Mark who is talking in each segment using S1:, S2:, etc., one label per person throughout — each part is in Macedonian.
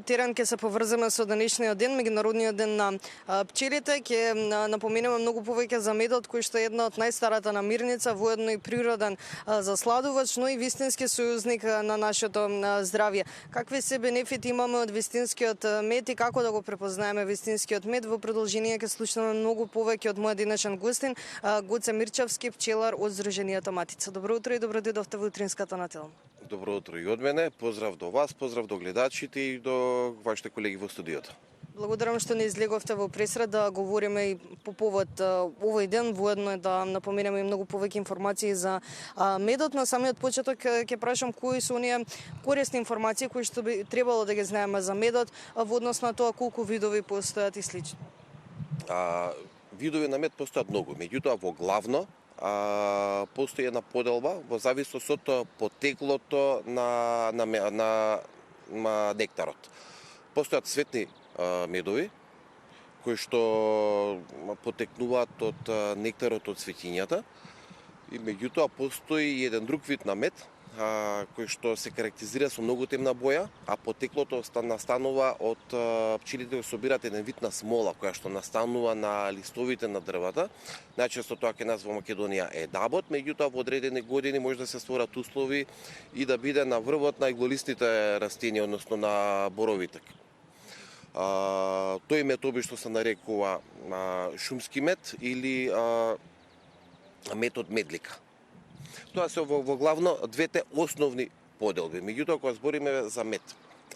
S1: терен ќе се поврземе со денешниот ден, меѓународниот ден на пчелите. Ќе напоменеме многу повеќе за медот, кој што е една од најстарата намирница, воедно и природен засладувач, но и вистински сојузник на нашето здравје. Какви се бенефити имаме од вистинскиот мед и како да го препознаеме вистинскиот мед? Во продолжение ќе слушнеме многу повеќе од мојот денешен гостин, Гоце Мирчевски, пчелар од Здруженијето Матица. Добро утро и добро дојдовте во утринската на Телом.
S2: Добро утро и од мене, поздрав до вас, поздрав до гледачите и до вашите колеги во студиото.
S1: Благодарам што не излеговте во пресред да говориме и по повод овој ден, воедно е да напоменеме и многу повеќе информации за медот. На самиот почеток ќе прашам кои се оние корисни информации кои што би требало да ги знаеме за медот во однос на тоа колку видови постојат и слично.
S2: Видови на мед постојат многу, меѓутоа во главно постои една поделба во зависност од потеклото на нектарот. Постојат цветни медови кои што потекнуваат од нектарот од цветињата и меѓутоа постои и еден друг вид на мед кој што се карактеризира со многу темна боја, а потеклото настанува од пчелите кои собираат еден вид на смола која што настанува на листовите на дрвата. Најчесто тоа кај нас во Македонија е дабот, меѓутоа во одредени години може да се створат услови и да биде на врвот на иглолистните растенија, односно на боровите. Тој мед обично се нарекува шумски мед или мед од медлика. Тоа се во главно двете основни поделби. Меѓутоа, кога збориме за мед,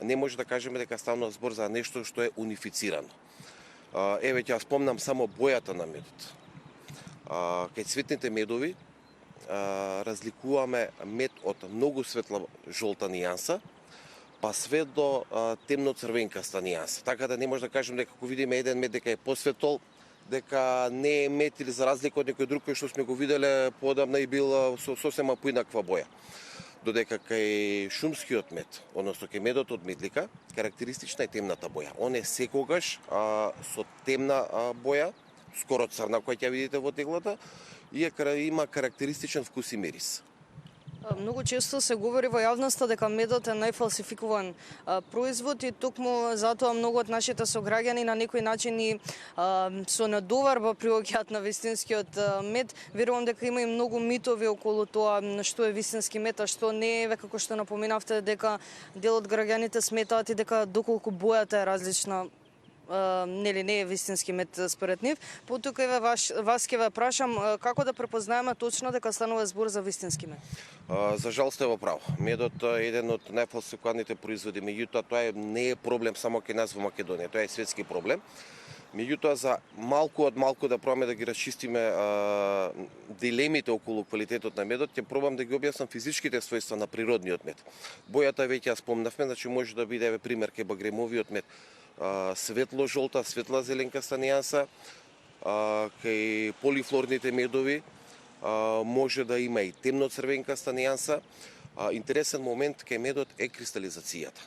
S2: не може да кажеме дека станува збор за нешто што е унифицирано. Еве ќе ја спомнам само бојата на медот. Кај цветните медови разликуваме мед од многу светла жолта нијанса, па све до темно црвенкаста нијанса. Така да не може да кажеме дека кога видиме еден мед дека е посветол, дека не е мед или за разлика од некој друг кој што сме го виделе поодамна и бил со сосема поинаква боја. Додека кај шумскиот мед, односно кај медот од медлика, карактеристична е темната боја. Он е секогаш со темна боја, скоро црна која ќе видите во теглата, и има карактеристичен вкус и мирис.
S1: Многу често се говори во јавноста дека медот е најфалсификуван производ и токму затоа многу од нашите сограѓани на некој начин и со недоварба приоѓаат на вистинскиот мед. Верувам дека има и многу митови околу тоа што е вистински мед, а што не е, како што напоменавте дека дел од граѓаните сметаат и дека доколку бојата е различна, нели не е вистински мед според нив. Потоа еве вас ќе ве прашам како да препознаеме точно дека станува збор за вистински мед.
S2: За жал сте во право. Медот е еден од најфалсификуваните производи, меѓутоа тоа не е проблем само кај нас во Македонија, тоа е светски проблем. Меѓутоа за малку да пробаме да ги расчистиме дилемите околу квалитетот на медот, ќе пробам да ги објаснам физичките својства на природниот мед. Бојата веќе ја спомнавме, значи може да биде пример кај багремовиот мед светло жолта, светла зеленкаста нијанса, кај полифлорните медови може да има и темно црвенкаста нијанса. Интересен момент кај медот е кристализацијата.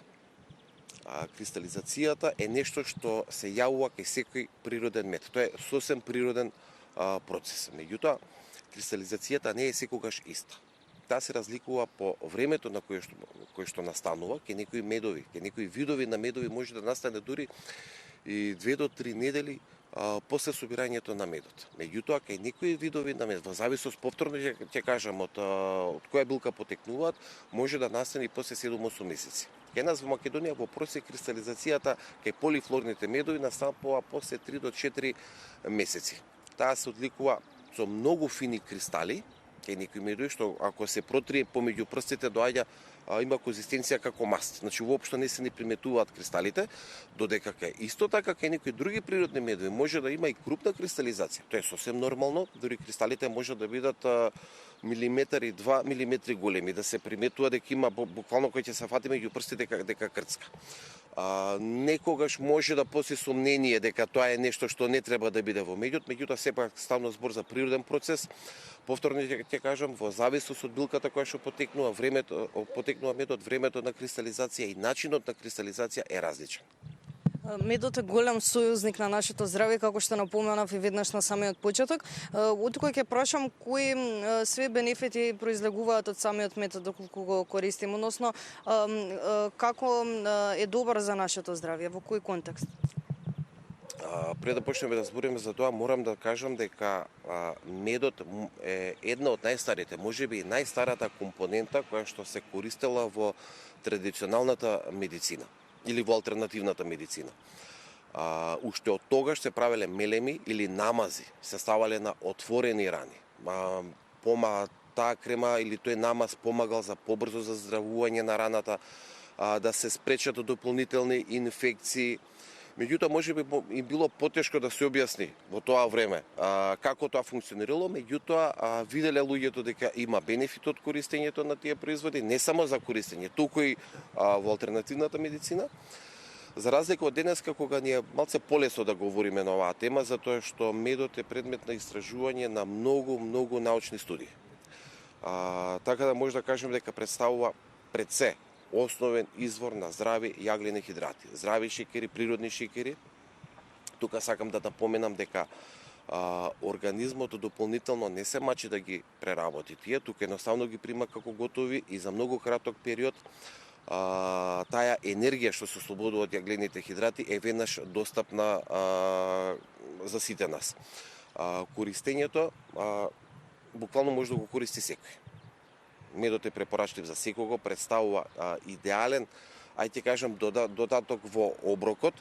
S2: Кристализацијата е нешто што се јавува кај секој природен мед. Тоа е сосем природен процес. Меѓутоа, кристализацијата не е секогаш иста. Таа се разликува по времето на кое што настанува, кај некои медови, кај некои видови на медови може да настане дури и 2 до 3 недели после собирањето на медот. Меѓутоа, кај некои видови на мед, во зависност повторно ќе кажам од која билка потекнуваат, може да настане и после 7-8 месеци. Кај нас во Македонија во просек кристализацијата кај полифлорните медови настанува после 3 до 4 месеци. Таа се одликува со многу фини кристали, кај некои медови што ако се протрие помеѓу прстите доаѓа има конзистенција како маст. Значи воопшто не се ни приметуваат кристалите, додека исто така кај некои други природни медови може да има и крупна кристализација. Тоа е сосем нормално, дури кристалите може да бидат милиметар и 2 милиметри големи, да се приметува дека има буквално кој ќе се фати меѓу прстите дека крцка. Некогаш може да постои сомнение дека тоа е нешто што не треба да биде во медот, меѓутоа сепак станува збор за природен процес. Повторно ќе кажам, во зависност од билката која што потекнува медот, времето на кристализација и начинот на кристализација е различен.
S1: Медот е голем сојузник на нашето здравје, како што напоменав и веднаш на самиот почеток. Утоа ќе прашам кои све бенефити произлегуваат од самиот мед доколку го користим, односно како е добар за нашето здравје, во кој контекст?
S2: Пред да почнеме да збориме за тоа, морам да кажам дека медот е една од најстарите, можеби и најстарата компонента која што се користела во традиционалната медицина или во алтернативната медицина. Уште од тогаш се правеле мелеми или намази, се ставале на отворени рани. Таа крема или тој намаз помагал за побрзо заздравување на раната, да се спречат дополнителни инфекции. Меѓутоа, можеби им било потешко да се објасни во тоа време како тоа функционирало, меѓутоа виделе луѓето дека има бенефит од користењето на тие производи, не само за користење, туку и во алтернативната медицина. За разлика од денеска, кога ни е малце полесно да говориме на оваа тема, затоа што медот е предмет на истражување на многу научни студии. Така да може да кажем дека представува пред се основен извор на здрави јаглени хидрати, здрави шеќери, природни шеќери. Тука сакам да напоменам дека организмот дополнително не се мачи да ги преработи тие, тука едноставно ги прима како готови и за многу краток период таа енергија што се ослободува од јаглените хидрати е веднаш достапна за сите нас. Користењето буквално може да го користи секој. Медот е препорачлив за секого, представува идеален, ајде кажам, додаток во оброкот.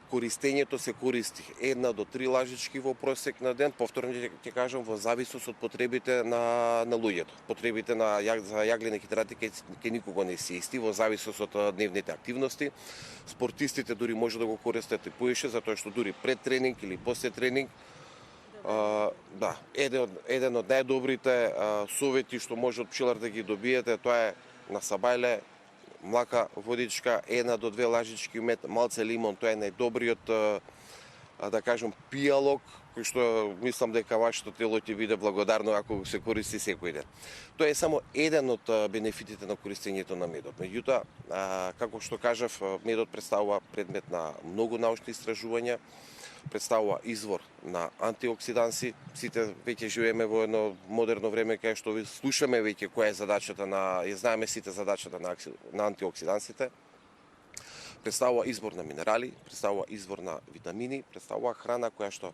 S2: Користењето се користи 1 до 3 лажички во просек на ден, повторно ќе кажам, во зависност од потребите на луѓето. Потребите за јаглени хидрати ке никого не се исти, во зависност од дневните активности. Спортистите дури може да го користат и поише, затоа што дури пред тренинг или после тренинг, еден од најдобрите совети што може од пчелар да ги добиете, тоа е на сабајле, млака водичка, 1 до 2 лажички мед, малце лимон, тоа е најдобриот, да кажем, пијалок, кој што мислам дека вашето тело ќе биде благодарно ако се користи секој ден. Тоа е само еден од бенефитите на користењето на медот. Меѓутоа, како што кажав, медот представува предмет на многу научни истражувања, представува извор на антиоксиданси. Сите веќе живееме во едно модерно време кај што слушаме веќе која е задачата знаеме сите задачата на антиоксидансите. Представува извор на минерали, представува извор на витамини, представува храна која што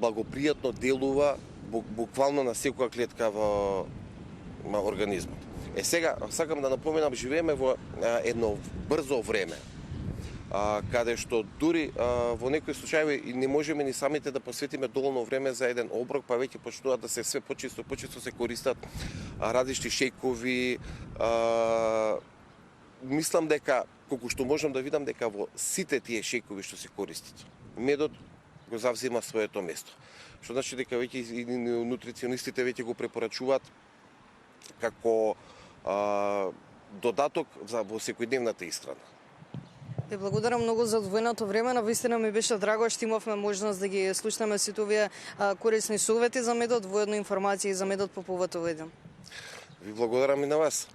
S2: благопријатно делува буквално на секоја клетка во организмот. Сега сакам да напоменам, живееме во едно брзо време, каде што дури во некои случаи не можеме ни самите да посветиме доволно време за еден оброк, па веќе почнуваат да се све почисто се користат различни шејкови. Мислам дека, колку што можам да видам, дека во сите тие шејкови што се користат, медот го завзема своето место. Што значи дека веќе и нутриционистите веќе го препорачуваат како додаток во секојдневната исхрана.
S1: Те благодарам многу за одвоеното време. Навистина ми беше драго што имавме можност да ги слушнеме сите овие корисни совети за медот, воедно информации за медот по повод овој ден.
S2: Ви благодарам и на вас.